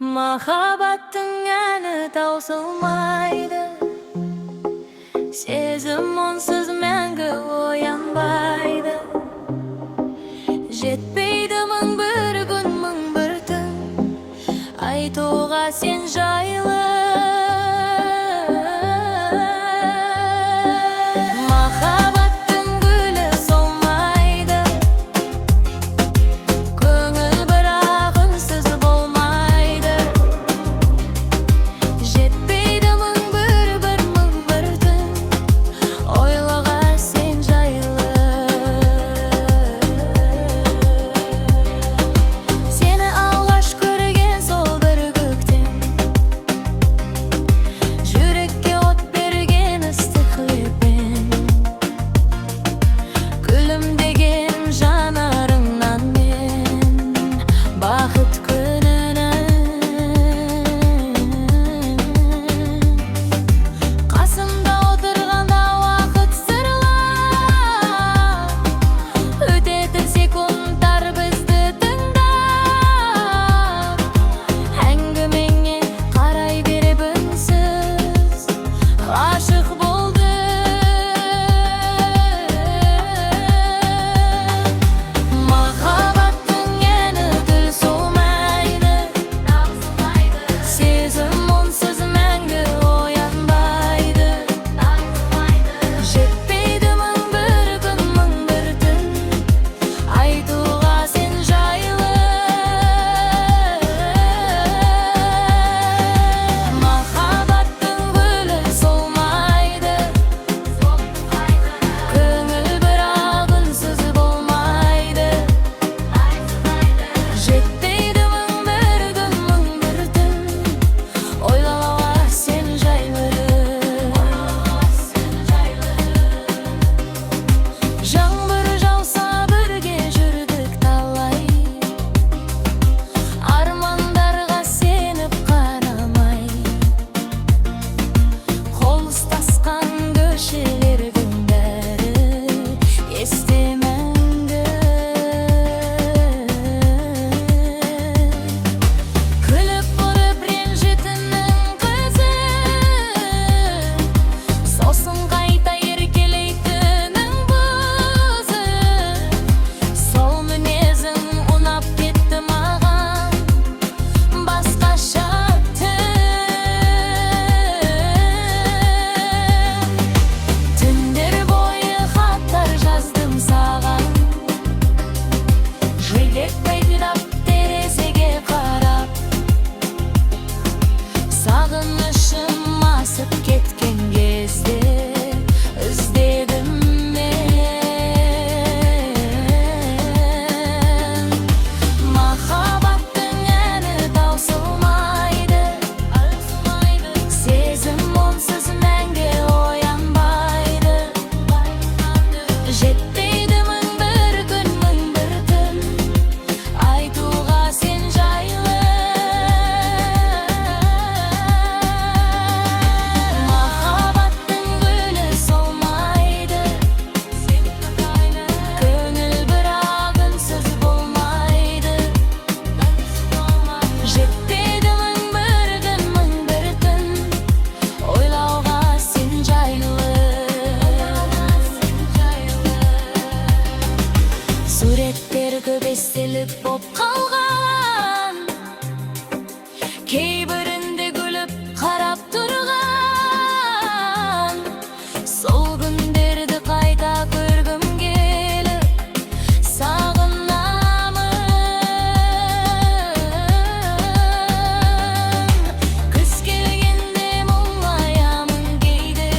Mahabbаттың әні таусылмайды, сезім онсыз мәңгі оянбайды. Жетпейді мың бір күн, мың бір түн, айтуға сен жайлы. Махаббаттың гүлі солмайды, көңіл бірақ үнсіз болмайды. Жетпейді мың бір түн, ойлауға сен жайлы. Сені алғаш көрген сол бір көктем, жүрекке от берген ыстық леппен, күлімдеген жанарыңнан мен бақыт күнінің. Қасымда отырғанда уақыт сырлап, өтетін секундтар бізді тыңдап, әңгімеңе қарай беріп үнсіз ғашық болды. Махаббаттың әні гүл солмайды, сезім онсыз мәңгі оянбайды. Жетпейді мың бір күн, мың бір түн, айтуға сен жайлы. Махаббаттың гүлі солмайды, көңіл бірақ үнсіз болмайды. Жетпейді мың бір күн, мың бір түн, ойлауға сен жайлы. Жаңбыр жауса бірге жүрдік талай, армандарға сеніп қарамай, қол ұстасқан көшелердің бәрі есте мәңгі. Күліп ұрып ренжітінің қызы, сосын қайта еркелейтінің бұзы. Сол мінезің ұнап кетті маған, басқаша түн. Түндер бойы хаттар жаздым саған, желекпей қинап терезеге қарап, сағынышым асып кеткен кезде іздедім мен. Махаббаттың әні таусылмайды, сезім онсыз мәңгі оянбайды. Жетпейді мың бір күн, мың бір түн, айтуға сен жайлы. Махаббаттың гүлі солмайды, көңіл бірақ үнсіз болмайды. Жетпейді мың бір күн, мың бір түн, ойлауға сен жайлы. Суреттер көп естелік боп қалған, кейбірінде күліп қарап тұрған. Сол күндерді қайта көргім келіп, сағынамын. Күз келгенде мұңаямын кейде,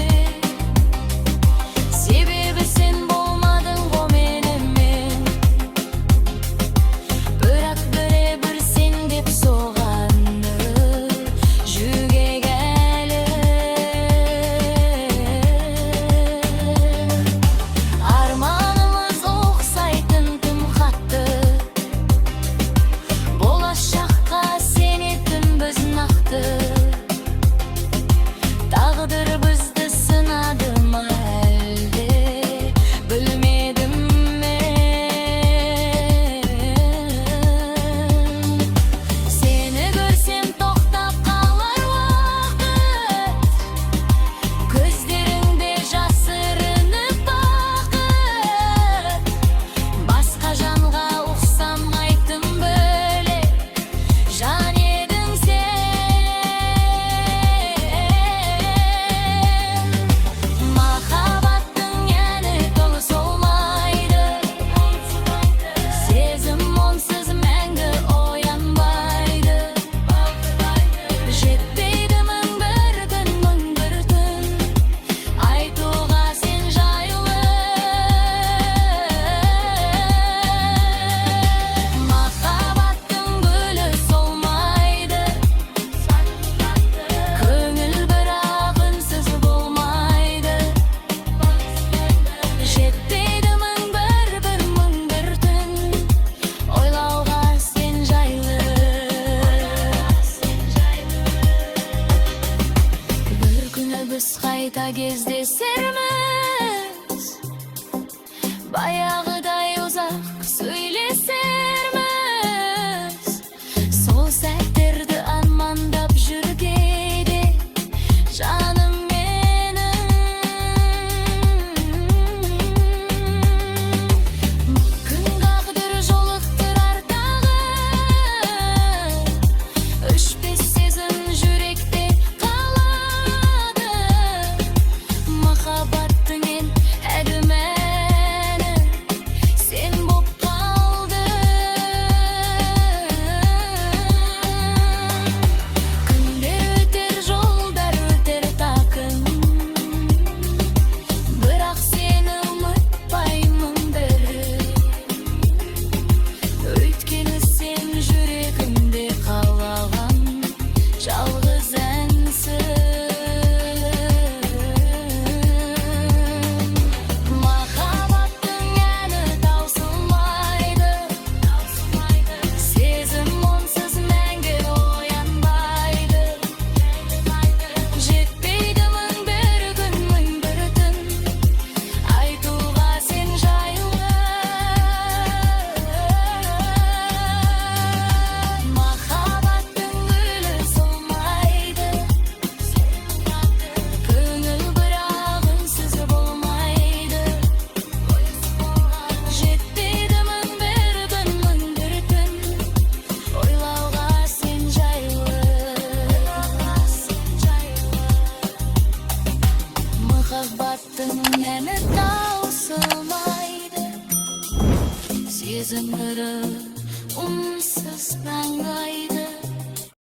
себебі сен болмадың ғой менімен. Бірақ біре-бір сен деп соғаны жүрек әлі. Арманымыз ұқсайтын тым қатты, болашаққа сенетін біз нақты. Тағдыр бізді сынады ма әлде, білмедім мен. Сен Kayta gezdesermiz, bayağıday uzak söylesermiz. Sol sәттерді армандап жүргенде жаным менің. Күн қағдыр жолықтырар тағы, өшпес сезім жүректе қалады. Махаббаттың ең әдемәні сен боп қалды. Күндер өтер, жолдар өтер тақым, бірақ сені ұмытпаймын бір. Өйткені сен жүрегімде қалаған жалғыз әнсің. Махаббаттың әні таусылмайды, сезім онсыз мәңгі оянбайды. Жетпейді мың бір күн, мың бір түн айтуға сен жайлы. Махаббаттың гүлі солмайды, көңіл бірақ үнсіз болмайды. Жетпейді мың бір күн, мың бір түн ойлауға сен жайлы. Махаббаттың әні таусылмайды, сезім нұры үнсіз